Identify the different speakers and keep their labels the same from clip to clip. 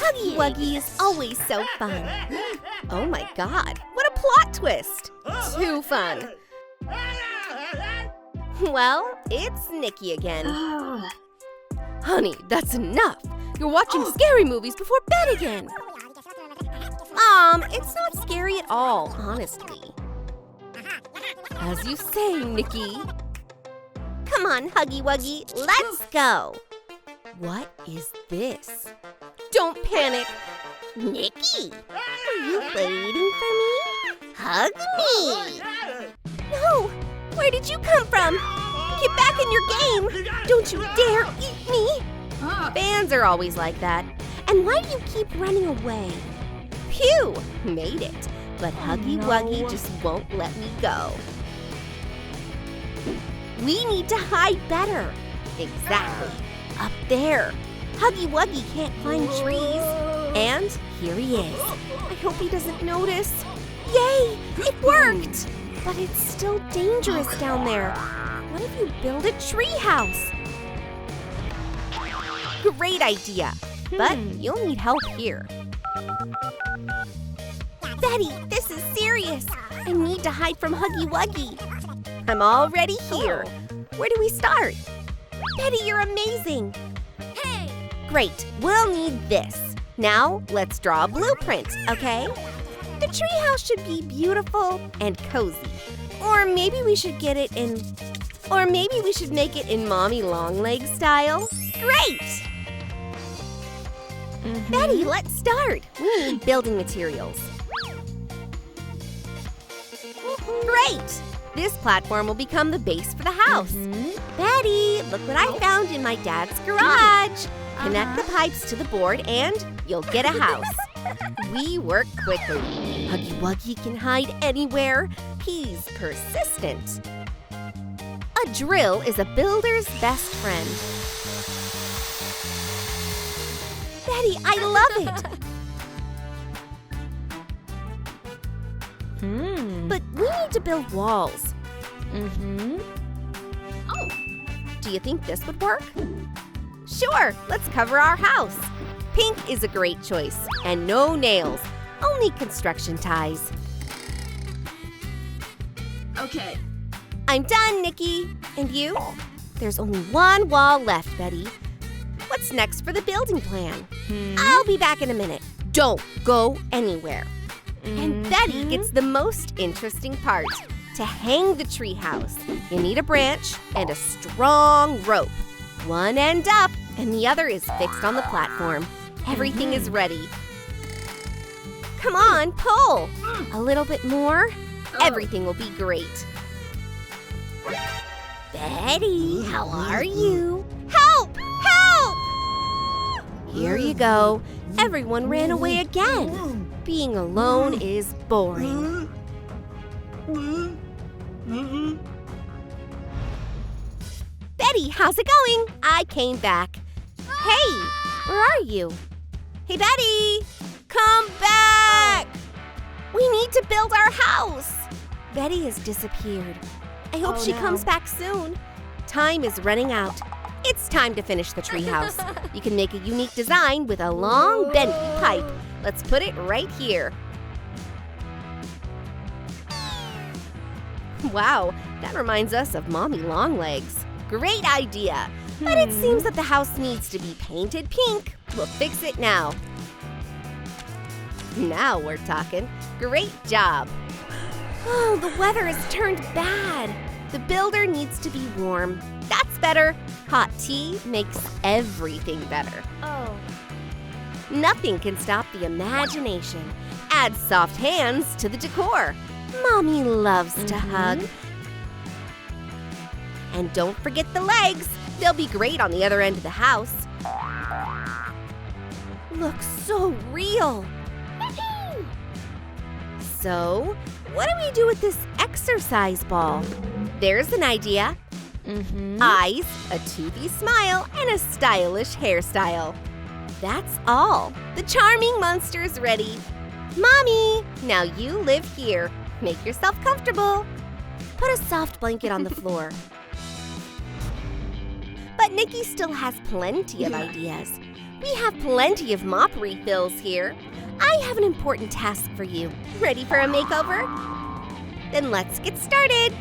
Speaker 1: Hagi Wagi is always so fun. Oh my god, what a plot twist! Too fun. Well, it's Nikki again. Honey, that's enough. You're watching scary movies before bed again. It's not scary at all, honestly. As you say, Nikki. Come on, Hagi Wagi, let's go. What is this? Don't panic. Nikki, are you waiting for me? Hug me. No, where did you come from? Get back in your game. Don't you dare eat me. Fans are always like that. And why do you keep running away? Phew, made it. But Hagi Wagi just won't let me go. We need to hide better. Exactly. Up there. Hagi Wagi can't climb trees. And here he is. I hope he doesn't notice. Yay! It worked! But it's still dangerous down there. What if you build a tree house? Great idea. But you'll need help here. Betty, this is serious. I need to hide from Hagi Wagi. I'm already here. Where do we start? Betty, you're amazing. Hey! Great, we'll need this. Now, let's draw a blueprint, okay? The treehouse should be beautiful and cozy. Or maybe we should make it in Mommy Longlegs style. Great! Betty, let's start. We need building materials. Great! This platform will become the base for the house. Betty, look what I found in my dad's garage. Connect the pipes to the board and you'll get a house. We work quickly. Hagi Wagi can hide anywhere. He's persistent. A drill is a builder's best friend. Betty, I love it. But we need to build walls. Oh, do you think this would work? Sure, let's cover our house. Pink is a great choice, and no nails, only construction ties. Okay. I'm done, Nikki. And you? There's only one wall left, Betty. What's next for the building plan? I'll be back in a minute. Don't go anywhere. And Betty gets the most interesting part. To hang the treehouse, you need a branch and a strong rope. One end up, and the other is fixed on the platform. Everything is ready. Come on, pull. A little bit more. Everything will be great. Betty, how are you? Help! Help! Here you go. Everyone ran away again. Being alone is boring. Betty, how's it going? I came back. Hey, where are you? Hey, Betty! Come back! We need to build our house. Betty has disappeared. I hope she comes back soon. Time is running out. It's time to finish the treehouse. You can make a unique design with a long, bendy pipe. Let's put it right here. Wow, that reminds us of Mommy Longlegs. Great idea. But it seems that the house needs to be painted pink. We'll fix it now. Now we're talking. Great job. Oh, the weather has turned bad. The builder needs to be warm. That's better. Hot tea makes everything better. Oh. Nothing can stop the imagination. Add soft hands to the decor. Mommy loves to hug. And don't forget the legs. They'll be great on the other end of the house. Looks so real. So, what do we do with this exercise ball? There's an idea. Eyes, a toothy smile, and a stylish hairstyle. That's all. The charming monster's ready. Mommy, now you live here. Make yourself comfortable. Put a soft blanket on the floor. But Nikki still has plenty of ideas. We have plenty of mop refills here. I have an important task for you. Ready for a makeover? Then let's get started.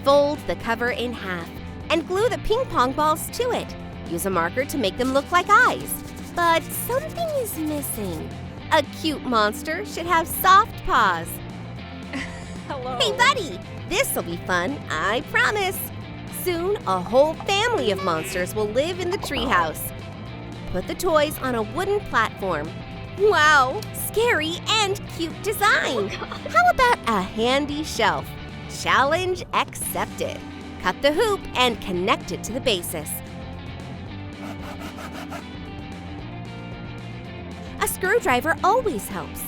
Speaker 1: Fold the cover in half and glue the ping pong balls to it. Use a marker to make them look like eyes. But something is missing. A cute monster should have soft paws.
Speaker 2: Hello.
Speaker 1: Hey, buddy! This'll be fun, I promise. Soon, a whole family of monsters will live in the treehouse. Put the toys on a wooden platform. Wow, scary and cute design. How about a handy shelf? Challenge accepted. Cut the hoop and connect it to the basis. A screwdriver always helps.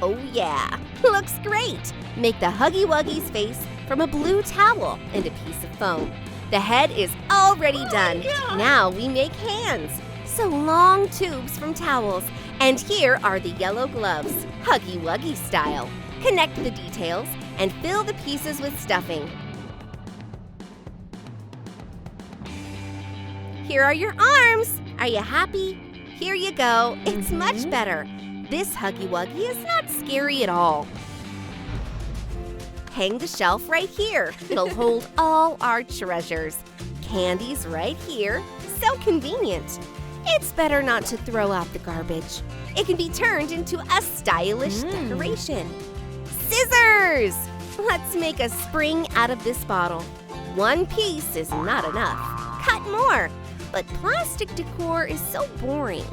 Speaker 1: Oh yeah, looks great. Make the Hagi Wagi's face from a blue towel and a piece of foam. The head is already done. Now we make hands. So long tubes from towels. And here are the yellow gloves, Hagi Wagi style. Connect the details and fill the pieces with stuffing. Here are your arms. Are you happy? Here you go. It's much better. This Hagi Wagi is not scary at all. Hang the shelf right here. It'll hold all our treasures. Candies right here. So convenient. It's better not to throw out the garbage. It can be turned into a stylish decoration. Scissors! Let's make a spring out of this bottle. One piece is not enough. Cut more. But plastic decor is so boring.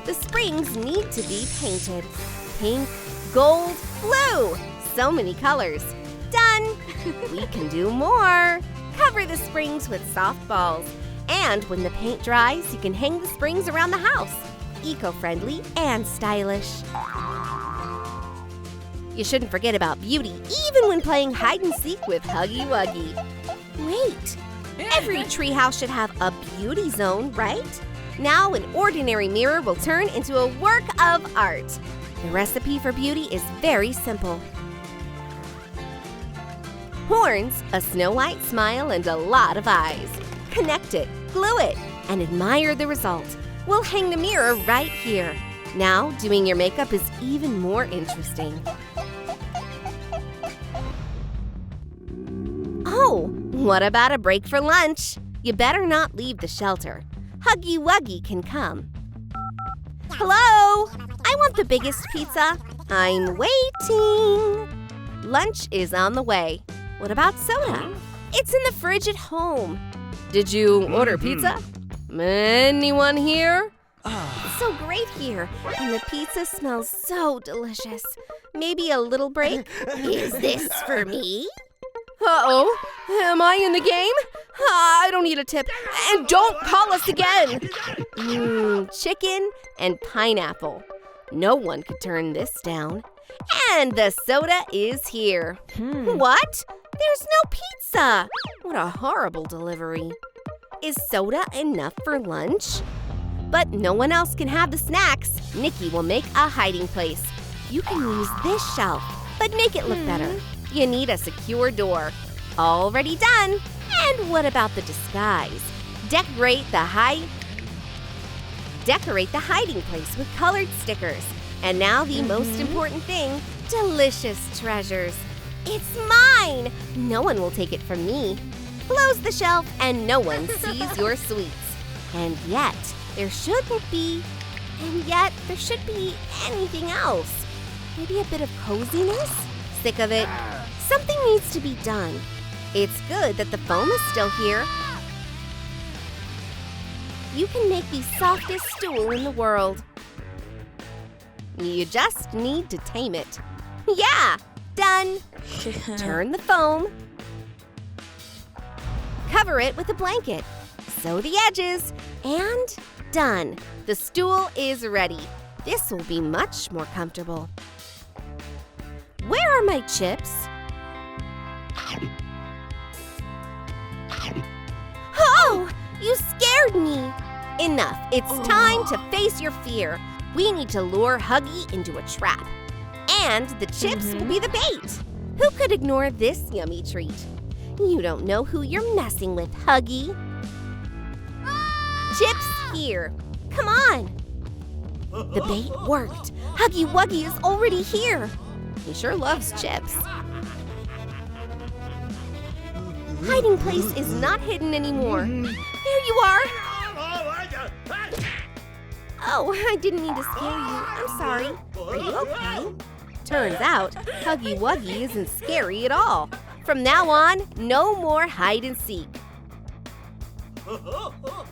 Speaker 1: The springs need to be painted. Pink, gold, blue. So many colors. Done! We can do more. Cover the springs with soft balls. And when the paint dries, you can hang the springs around the house. Eco-friendly and stylish. You shouldn't forget about beauty, even when playing hide and seek with Hagi Wagi. Wait, every treehouse should have a beauty zone, right? Now an ordinary mirror will turn into a work of art. The recipe for beauty is very simple. Horns, a snow white smile, and a lot of eyes. Connect it, glue it, and admire the result. We'll hang the mirror right here. Now, doing your makeup is even more interesting. Oh, what about a break for lunch? You better not leave the shelter. Hagi Wagi can come. Hello? I want the biggest pizza. I'm waiting. Lunch is on the way. What about soda? It's in the fridge at home. Did you order pizza? Anyone here? It's so great here, and the pizza smells so delicious. Maybe a little break? Is this for me? Uh-oh, am I in the game? I don't need a tip, and don't call us again. Chicken and pineapple. No one could turn this down. And the soda is here. What? There's no pizza. What a horrible delivery. Is soda enough for lunch? But no one else can have the snacks. Nikki will make a hiding place. You can use this shelf, but make it look better. You need a secure door. Already done. And what about the disguise? Decorate the hiding place with colored stickers. And now the most important thing, delicious treasures. It's mine! No one will take it from me. Close the shelf and no one sees your sweets. And yet, there shouldn't be. And yet, there should be anything else. Maybe a bit of coziness? Sick of it? Something needs to be done. It's good that the foam is still here. You can make the softest stool in the world. You just need to tame it. Yeah, done. Turn the foam. Cover it with a blanket. Sew the edges. And done. The stool is ready. This will be much more comfortable. Where are my chips? Oh, you scared me. Enough. It's time to face your fear. We need to lure Huggy into a trap. And the chips will be the bait. Who could ignore this yummy treat? You don't know who you're messing with, Huggy. Chips here. Come on. The bait worked. Hagi Wagi is already here. He sure loves chips. Hiding place is not hidden anymore. There you are. Oh, I didn't mean to scare you. I'm sorry. Are you okay? Turns out, Hagi Wagi isn't scary at all. From now on, no more hide and seek.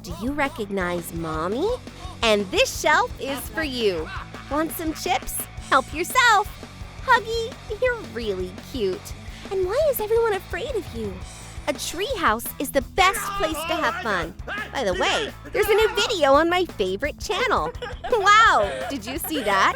Speaker 1: Do you recognize Mommy? And this shelf is for you. Want some chips? Help yourself. Huggy, you're really cute. And why is everyone afraid of you? A treehouse is the best place to have fun. By the way, there's a new video on my favorite channel. Wow, did you see that?